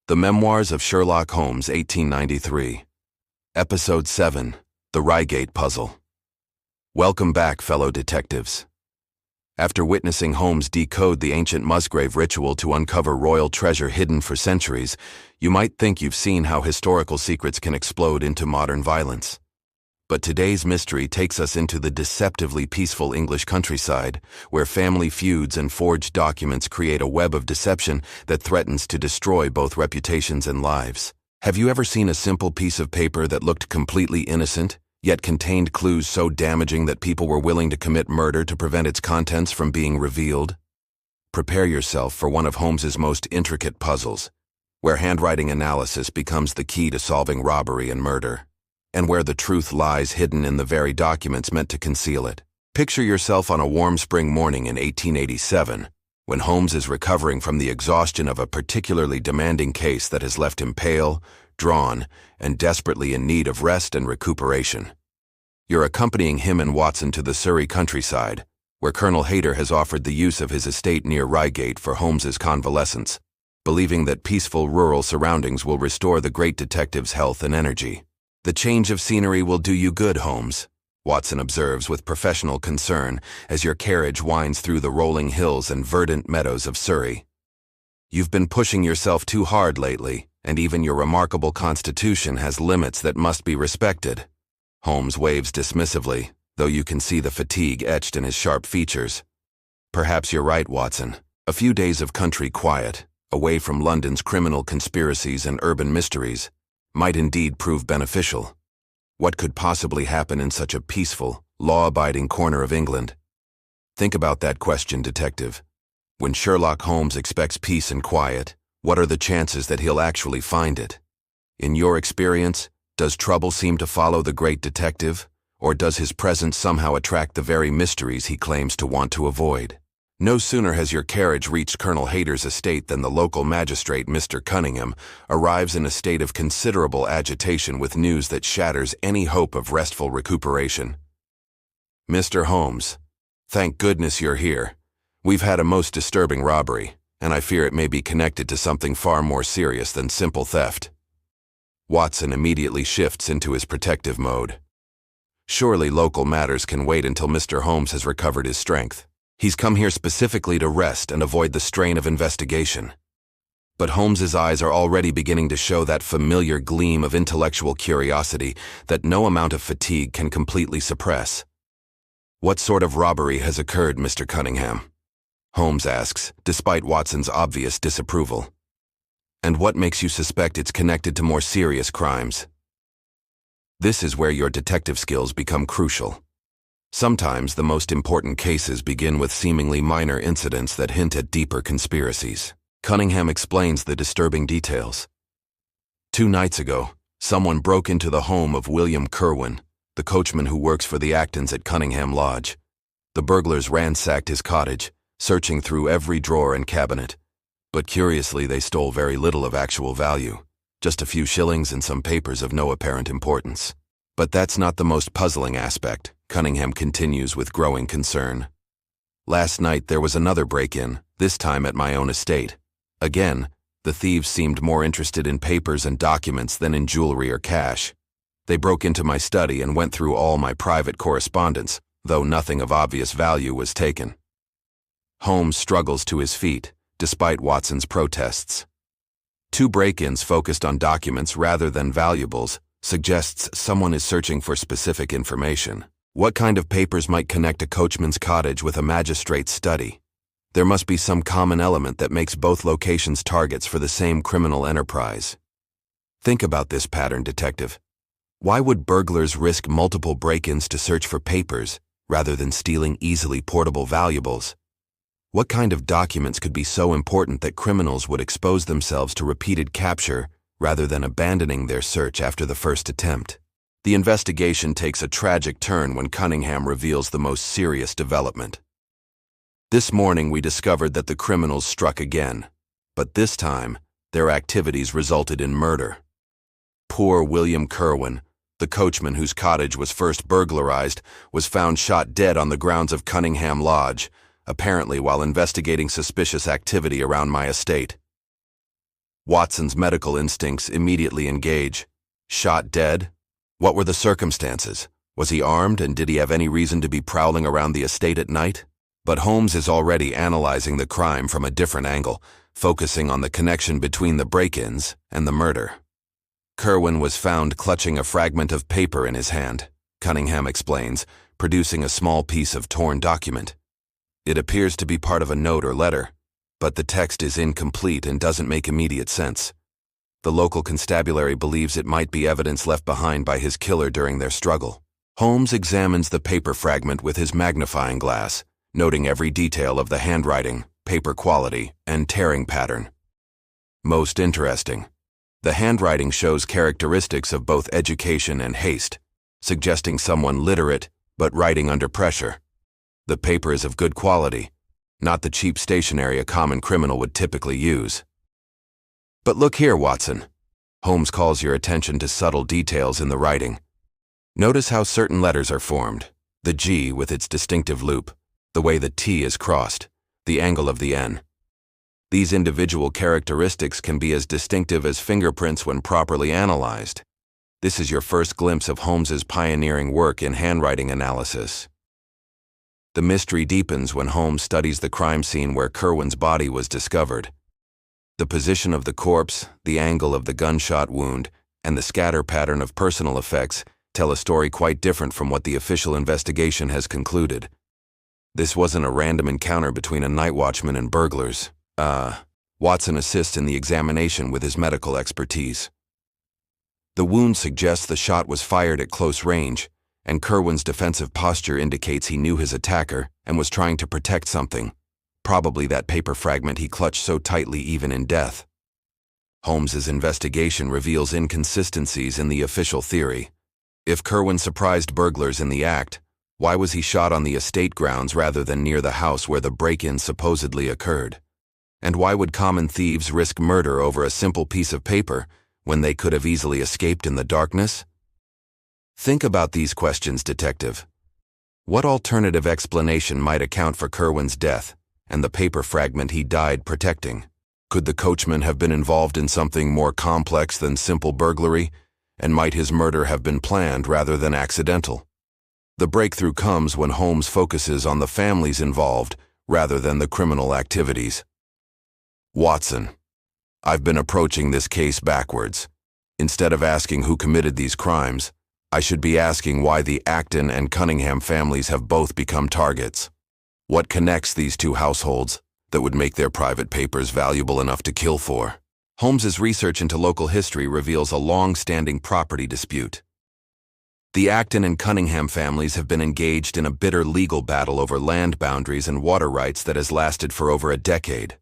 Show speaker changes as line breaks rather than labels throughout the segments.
The Memoirs of Sherlock Holmes 1893. Episode 7. The Reigate Puzzle. Welcome back, fellow detectives. After witnessing Holmes decode the ancient Musgrave ritual to uncover royal treasure hidden for centuries, you might think you've seen how historical secrets can explode into modern violence. But today's mystery takes us into the deceptively peaceful English countryside, where family feuds and forged documents create a web of deception that threatens to destroy both reputations and lives. Have you ever seen a simple piece of paper that looked completely innocent, yet contained clues so damaging that people were willing to commit murder to prevent its contents from being revealed? Prepare yourself for one of Holmes's most intricate puzzles, where handwriting analysis becomes the key to solving robbery and murder, and where the truth lies hidden in the very documents meant to conceal it. Picture yourself on a warm spring morning in 1887, when Holmes is recovering from the exhaustion of a particularly demanding case that has left him pale, drawn, and desperately in need of rest and recuperation. You're accompanying him and Watson to the Surrey countryside, where Colonel Hayter has offered the use of his estate near Reigate for Holmes's convalescence, believing that peaceful rural surroundings will restore the great detective's health and energy. "The change of scenery will do you good, Holmes," Watson observes with professional concern as your carriage winds through the rolling hills and verdant meadows of Surrey. "You've been pushing yourself too hard lately, and even your remarkable constitution has limits that must be respected." Holmes waves dismissively, though you can see the fatigue etched in his sharp features. "Perhaps you're right, Watson. A few days of country quiet, away from London's criminal conspiracies and urban mysteries, might indeed prove beneficial. What could possibly happen in such a peaceful, law-abiding corner of England? Think about that question, detective. When Sherlock Holmes expects peace and quiet, what are the chances that he'll actually find it? In your experience, does trouble seem to follow the great detective, or does his presence somehow attract the very mysteries he claims to want to avoid? No sooner has your carriage reached Colonel Hayter's estate than the local magistrate, Mr. Cunningham, arrives in a state of considerable agitation with news that shatters any hope of restful recuperation. "Mr. Holmes, thank goodness you're here. We've had a most disturbing robbery, and I fear it may be connected to something far more serious than simple theft." Watson immediately shifts into his protective mode. Surely local matters can wait until Mr. Holmes has recovered his strength. He's come here specifically to rest and avoid the strain of investigation. But Holmes's eyes are already beginning to show that familiar gleam of intellectual curiosity that no amount of fatigue can completely suppress. "What sort of robbery has occurred, Mr. Cunningham?" Holmes asks, despite Watson's obvious disapproval. "And what makes you suspect it's connected to more serious crimes?" This is where your detective skills become crucial. Sometimes the most important cases begin with seemingly minor incidents that hint at deeper conspiracies. Cunningham explains the disturbing details. 2 nights ago, someone broke into the home of William Kirwan, the coachman who works for the Actons at Cunningham Lodge. The burglars ransacked his cottage, searching through every drawer and cabinet. But curiously, they stole very little of actual value, just a few shillings and some papers of no apparent importance. But that's not the most puzzling aspect, Cunningham continues with growing concern. "Last night there was another break-in, this time at my own estate. Again, the thieves seemed more interested in papers and documents than in jewelry or cash. They broke into my study and went through all my private correspondence, though nothing of obvious value was taken." Holmes struggles to his feet, despite Watson's protests. 2 break-ins focused on documents rather than valuables suggests someone is searching for specific information. What kind of papers might connect a coachman's cottage with a magistrate's study? There must be some common element that makes both locations targets for the same criminal enterprise. Think about this pattern, detective. Why would burglars risk multiple break-ins to search for papers rather than stealing easily portable valuables? What kind of documents could be so important that criminals would expose themselves to repeated capture rather than abandoning their search after the first attempt? The investigation takes a tragic turn when Cunningham reveals the most serious development. "This morning we discovered that the criminals struck again, but this time their activities resulted in murder. Poor William Kirwan, the coachman whose cottage was first burglarized, was found shot dead on the grounds of Cunningham Lodge, apparently while investigating suspicious activity around my estate. Watson's medical instincts immediately engage. Shot dead? What were the circumstances? Was he armed, and did he have any reason to be prowling around the estate at night? But Holmes is already analyzing the crime from a different angle, focusing on the connection between the break-ins and the murder. Kirwan was found clutching a fragment of paper in his hand, Cunningham explains, producing a small piece of torn document. It appears to be part of a note or letter, but the text is incomplete and doesn't make immediate sense. The local constabulary believes it might be evidence left behind by his killer during their struggle. Holmes examines the paper fragment with his magnifying glass, noting every detail of the handwriting, paper quality, and tearing pattern. Most interesting, the handwriting shows characteristics of both education and haste, suggesting someone literate but writing under pressure. The paper is of good quality, not the cheap stationery a common criminal would typically use. But look here, Watson. Holmes calls your attention to subtle details in the writing. Notice how certain letters are formed, the G with its distinctive loop, the way the T is crossed, the angle of the N. These individual characteristics can be as distinctive as fingerprints when properly analyzed. This is your first glimpse of Holmes's pioneering work in handwriting analysis. The mystery deepens when Holmes studies the crime scene where Kirwan's body was discovered. The position of the corpse, the angle of the gunshot wound, and the scatter pattern of personal effects tell a story quite different from what the official investigation has concluded. This wasn't a random encounter between a night watchman and burglars. Watson assists in the examination with his medical expertise. The wound suggests the shot was fired at close range, and Kirwan's defensive posture indicates he knew his attacker and was trying to protect something, probably that paper fragment he clutched so tightly even in death. Holmes's investigation reveals inconsistencies in the official theory. If Kirwan surprised burglars in the act, why was he shot on the estate grounds rather than near the house where the break-in supposedly occurred? And why would common thieves risk murder over a simple piece of paper when they could have easily escaped in the darkness? Think about these questions, detective. What alternative explanation might account for Kirwan's death and the paper fragment he died protecting? Could the coachman have been involved in something more complex than simple burglary, and might his murder have been planned rather than accidental? The breakthrough comes when Holmes focuses on the families involved rather than the criminal activities. Watson, I've been approaching this case backwards. Instead of asking who committed these crimes, I should be asking why the Acton and Cunningham families have both become targets. What connects these two households that would make their private papers valuable enough to kill for? Holmes's research into local history reveals a long-standing property dispute. The Acton and Cunningham families have been engaged in a bitter legal battle over land boundaries and water rights that has lasted for over a decade.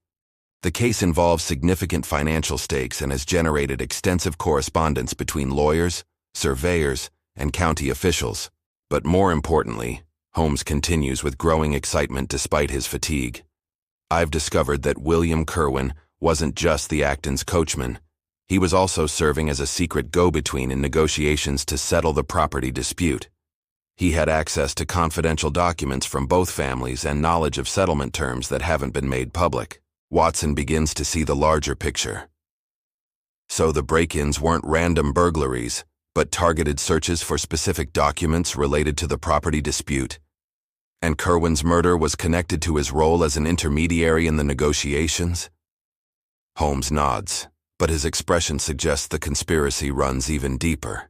The case involves significant financial stakes and has generated extensive correspondence between lawyers, surveyors, and county officials. But more importantly, Holmes continues with growing excitement despite his fatigue. I've discovered that William Kirwan wasn't just the Acton's coachman. He was also serving as a secret go-between in negotiations to settle the property dispute. He had access to confidential documents from both families and knowledge of settlement terms that haven't been made public. Watson begins to see the larger picture. So the break-ins weren't random burglaries, but targeted searches for specific documents related to the property dispute. And Kirwan's murder was connected to his role as an intermediary in the negotiations? Holmes nods, but his expression suggests the conspiracy runs even deeper.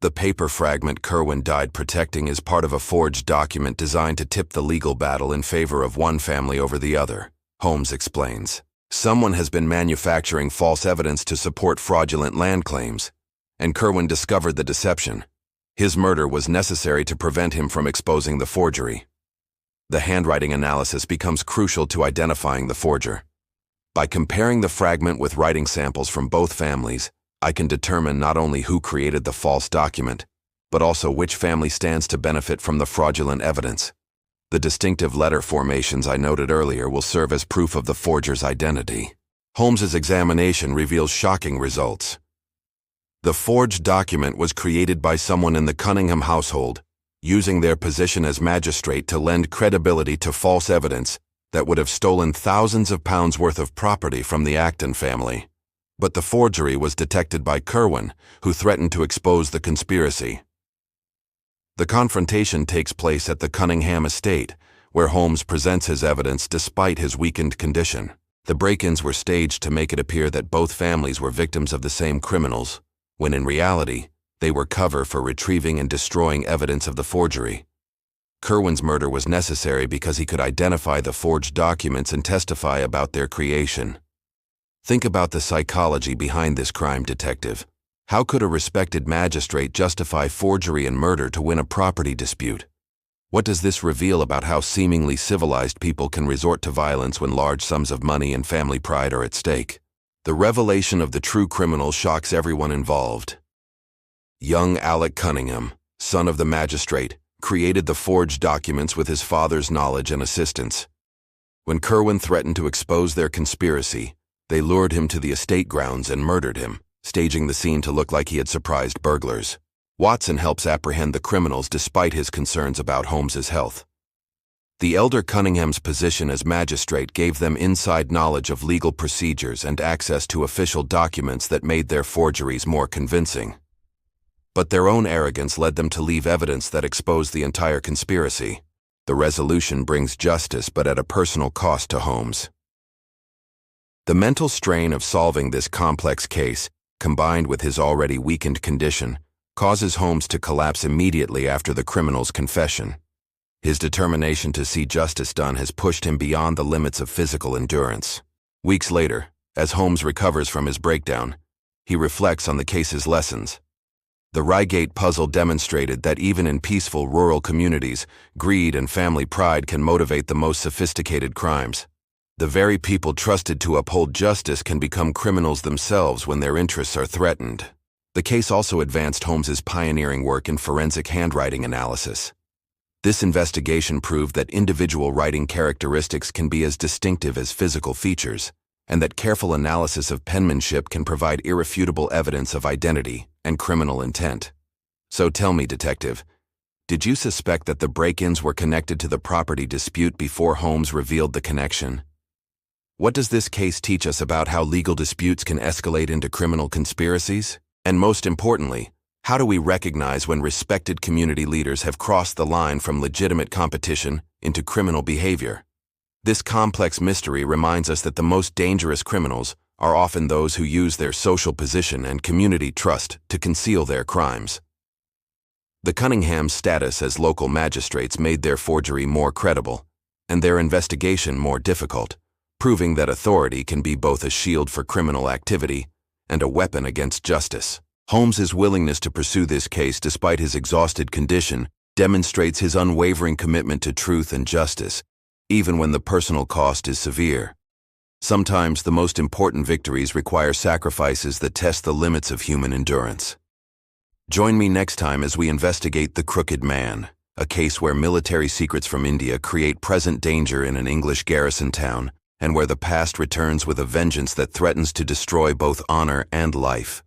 The paper fragment Kirwan died protecting is part of a forged document designed to tip the legal battle in favor of one family over the other, Holmes explains. Someone has been manufacturing false evidence to support fraudulent land claims, and Kirwan discovered the deception. His murder was necessary to prevent him from exposing the forgery. The handwriting analysis becomes crucial to identifying the forger. By comparing the fragment with writing samples from both families, I can determine not only who created the false document, but also which family stands to benefit from the fraudulent evidence. The distinctive letter formations I noted earlier will serve as proof of the forger's identity. Holmes's examination reveals shocking results. The forged document was created by someone in the Cunningham household, using their position as magistrate to lend credibility to false evidence that would have stolen thousands of pounds worth of property from the Acton family. But the forgery was detected by Kirwan, who threatened to expose the conspiracy. The confrontation takes place at the Cunningham estate, where Holmes presents his evidence despite his weakened condition. The break-ins were staged to make it appear that both families were victims of the same criminals, when in reality, they were cover for retrieving and destroying evidence of the forgery. Kirwan's murder was necessary because he could identify the forged documents and testify about their creation. Think about the psychology behind this crime, detective. How could a respected magistrate justify forgery and murder to win a property dispute? What does this reveal about how seemingly civilized people can resort to violence when large sums of money and family pride are at stake? The revelation of the true criminal shocks everyone involved. Young Alec Cunningham, son of the magistrate, created the forged documents with his father's knowledge and assistance. When Kirwan threatened to expose their conspiracy, they lured him to the estate grounds and murdered him, staging the scene to look like he had surprised burglars. Watson helps apprehend the criminals despite his concerns about Holmes's health. The elder Cunningham's position as magistrate gave them inside knowledge of legal procedures and access to official documents that made their forgeries more convincing. But their own arrogance led them to leave evidence that exposed the entire conspiracy. The resolution brings justice, but at a personal cost to Holmes. The mental strain of solving this complex case, combined with his already weakened condition, causes Holmes to collapse immediately after the criminal's confession. His determination to see justice done has pushed him beyond the limits of physical endurance. Weeks later, as Holmes recovers from his breakdown, he reflects on the case's lessons. The Reigate Puzzle demonstrated that even in peaceful rural communities, greed and family pride can motivate the most sophisticated crimes. The very people trusted to uphold justice can become criminals themselves when their interests are threatened. The case also advanced Holmes's pioneering work in forensic handwriting analysis. This investigation proved that individual writing characteristics can be as distinctive as physical features, and that careful analysis of penmanship can provide irrefutable evidence of identity and criminal intent. So tell me, detective, did you suspect that the break-ins were connected to the property dispute before Holmes revealed the connection? What does this case teach us about how legal disputes can escalate into criminal conspiracies? And most importantly, how do we recognize when respected community leaders have crossed the line from legitimate competition into criminal behavior? This complex mystery reminds us that the most dangerous criminals are often those who use their social position and community trust to conceal their crimes. The Cunninghams' status as local magistrates made their forgery more credible, and their investigation more difficult, proving that authority can be both a shield for criminal activity and a weapon against justice. Holmes's willingness to pursue this case despite his exhausted condition demonstrates his unwavering commitment to truth and justice, even when the personal cost is severe. Sometimes the most important victories require sacrifices that test the limits of human endurance. Join me next time as we investigate The Crooked Man, a case where military secrets from India create present danger in an English garrison town, and where the past returns with a vengeance that threatens to destroy both honor and life.